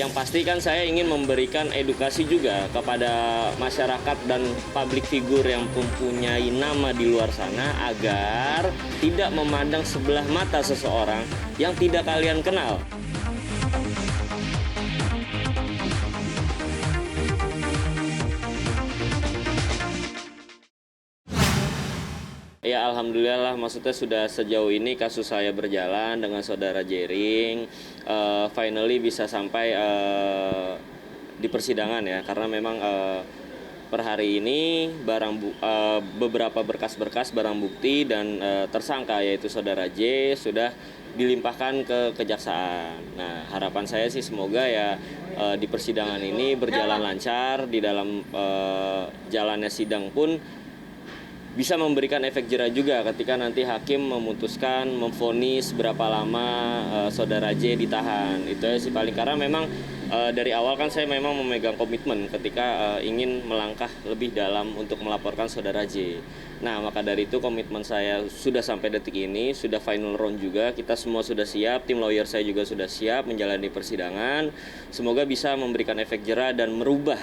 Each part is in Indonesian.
yang pasti kan saya ingin memberikan edukasi juga kepada masyarakat dan publik figur yang mempunyai nama di luar sana agar tidak memandang sebelah mata seseorang yang tidak kalian kenal. Ya alhamdulillah lah, maksudnya sudah sejauh ini kasus saya berjalan dengan saudara Jering, finally bisa sampai di persidangan ya, karena memang per hari ini beberapa berkas-berkas barang bukti dan tersangka yaitu saudara J sudah dilimpahkan ke kejaksaan. Nah harapan saya sih semoga ya di persidangan ini berjalan lancar, di dalam jalannya sidang pun bisa memberikan efek jera juga ketika nanti hakim memutuskan memvonis berapa lama saudara J ditahan. Itu ya sih paling, karena memang dari awal kan saya memang memegang komitmen ketika ingin melangkah lebih dalam untuk melaporkan saudara J. Nah maka dari itu komitmen saya sudah sampai detik ini, sudah final round juga, kita semua sudah siap, tim lawyer saya juga sudah siap menjalani persidangan. Semoga bisa memberikan efek jera dan merubah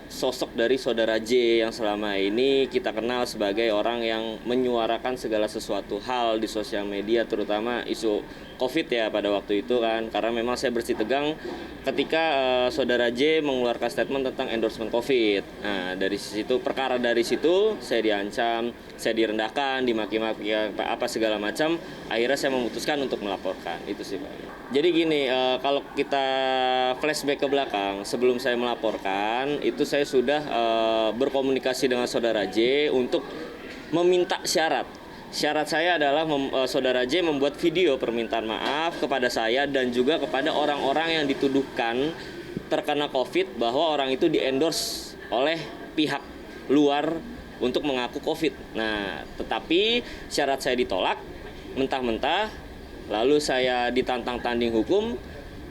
sosok dari saudara J yang selama ini kita kenal sebagai orang yang menyuarakan segala sesuatu hal di sosial media, terutama isu COVID ya pada waktu itu kan, karena memang saya bersih tegang ketika saudara J mengeluarkan statement tentang endorsement COVID. Nah dari situ, perkara dari situ saya diancam, saya direndahkan, dimaki-maki apa segala macam. Akhirnya saya memutuskan untuk melaporkan, itu sih Pak. Jadi gini, kalau kita flashback ke belakang, sebelum saya melaporkan itu saya sudah berkomunikasi dengan saudara J untuk meminta syarat. Syarat saya adalah saudara J membuat video permintaan maaf kepada saya dan juga kepada orang-orang yang dituduhkan terkena COVID, bahwa orang itu di-endorse oleh pihak luar untuk mengaku COVID. Nah, tetapi syarat saya ditolak mentah-mentah, lalu saya ditantang tanding hukum.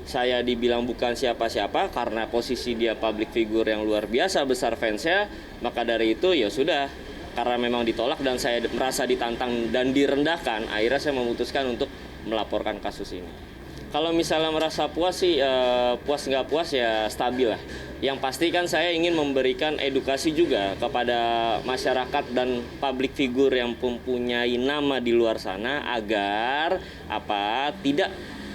Saya dibilang bukan siapa-siapa karena posisi dia public figure yang luar biasa besar fansnya. Maka dari itu ya sudah, karena memang ditolak dan saya merasa ditantang dan direndahkan, akhirnya saya memutuskan untuk melaporkan kasus ini. Kalau misalnya merasa puas sih, puas nggak puas ya stabil lah. Yang pasti kan saya ingin memberikan edukasi juga kepada masyarakat dan public figure yang mempunyai nama di luar sana agar tidak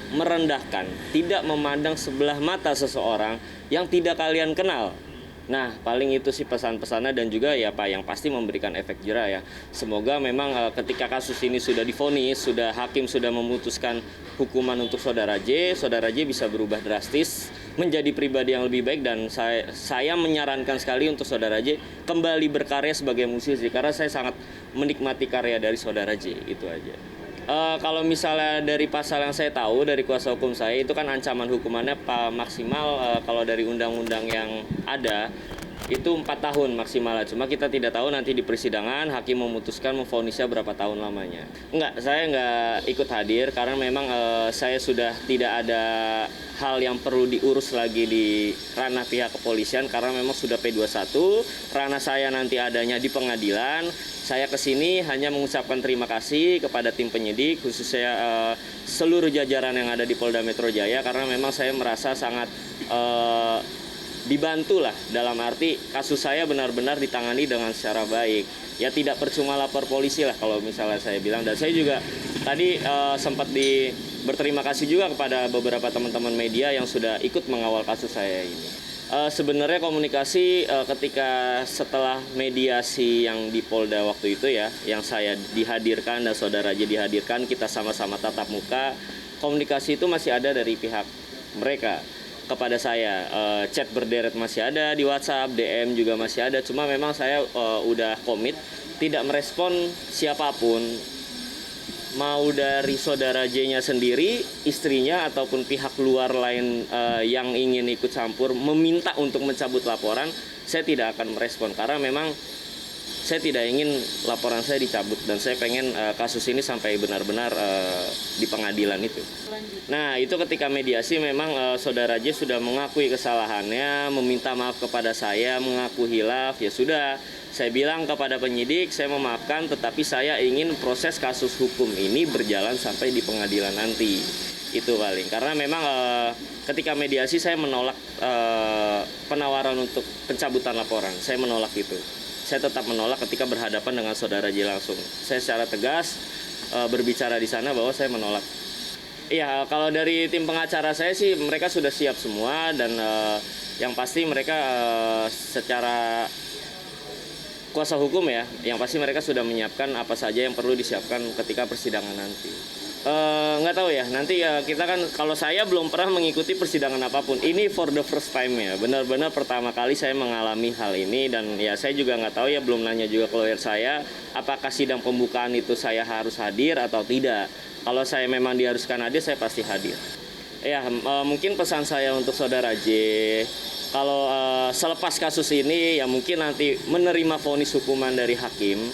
merendahkan, tidak memandang sebelah mata seseorang yang tidak kalian kenal. Nah paling itu sih pesan-pesannya, dan juga ya Pak yang pasti memberikan efek jera ya. Semoga memang ketika kasus ini sudah divonis, hakim sudah memutuskan hukuman untuk saudara J bisa berubah drastis menjadi pribadi yang lebih baik, dan saya menyarankan sekali untuk saudara J kembali berkarya sebagai musisi, karena saya sangat menikmati karya dari saudara J, itu aja. Kalau misalnya dari pasal yang saya tahu dari kuasa hukum saya, itu kan ancaman hukumannya maksimal kalau dari undang-undang yang ada itu 4 tahun maksimal. Cuma kita tidak tahu nanti di persidangan hakim memutuskan memvonisnya berapa tahun lamanya. Saya nggak ikut hadir karena memang saya sudah tidak ada hal yang perlu diurus lagi di ranah pihak kepolisian, karena memang sudah P21. Ranah saya nanti adanya di pengadilan. Saya kesini hanya mengucapkan terima kasih kepada tim penyidik, khususnya seluruh jajaran yang ada di Polda Metro Jaya, karena memang saya merasa sangat dibantu lah, dalam arti kasus saya benar-benar ditangani dengan secara baik. Ya tidak percuma lapor polisi lah kalau misalnya saya bilang. Dan saya juga tadi sempat berterima kasih juga kepada beberapa teman-teman media yang sudah ikut mengawal kasus saya ini. Sebenarnya komunikasi ketika setelah mediasi yang di Polda waktu itu ya, yang saya dihadirkan dan saudara J dihadirkan, kita sama-sama tatap muka, komunikasi itu masih ada dari pihak mereka kepada saya. Chat berderet masih ada di WhatsApp, DM juga masih ada, cuma memang saya udah komit tidak merespon siapapun, mau dari saudara J-nya sendiri, istrinya, ataupun pihak luar lain yang ingin ikut campur meminta untuk mencabut laporan, saya tidak akan merespon, karena memang saya tidak ingin laporan saya dicabut, dan saya pengen kasus ini sampai benar-benar di pengadilan itu. Nah itu ketika mediasi memang saudara J sudah mengakui kesalahannya, meminta maaf kepada saya, mengaku hilaf. Ya sudah, saya bilang kepada penyidik saya memaafkan, tetapi saya ingin proses kasus hukum ini berjalan sampai di pengadilan nanti. Itu paling. Karena memang ketika mediasi saya menolak penawaran untuk pencabutan laporan. Saya menolak itu. Saya tetap menolak ketika berhadapan dengan saudara J langsung. Saya secara tegas berbicara di sana bahwa saya menolak. Iya, kalau dari tim pengacara saya sih mereka sudah siap semua dan yang pasti mereka secara kuasa hukum ya, yang pasti mereka sudah menyiapkan apa saja yang perlu disiapkan ketika persidangan nanti. Nggak tahu ya, nanti kita kan, kalau saya belum pernah mengikuti persidangan apapun. Ini for the first time ya, benar-benar pertama kali saya mengalami hal ini. Dan ya saya juga nggak tahu ya, belum nanya juga ke lawyer saya, apakah sidang pembukaan itu saya harus hadir atau tidak. Kalau saya memang diharuskan hadir, saya pasti hadir. Ya, mungkin pesan saya untuk saudara J, kalau selepas kasus ini ya mungkin nanti menerima vonis hukuman dari hakim,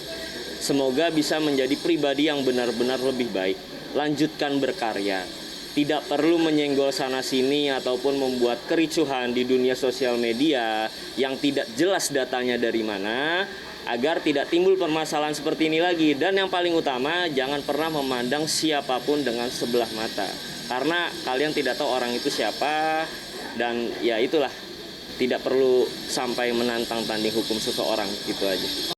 semoga bisa menjadi pribadi yang benar-benar lebih baik. Lanjutkan berkarya. Tidak perlu menyenggol sana-sini ataupun membuat kericuhan di dunia sosial media yang tidak jelas datanya dari mana, agar tidak timbul permasalahan seperti ini lagi. Dan yang paling utama, jangan pernah memandang siapapun dengan sebelah mata. Karena kalian tidak tahu orang itu siapa, dan ya itulah, tidak perlu sampai menantang tanding hukum seseorang, gitu aja.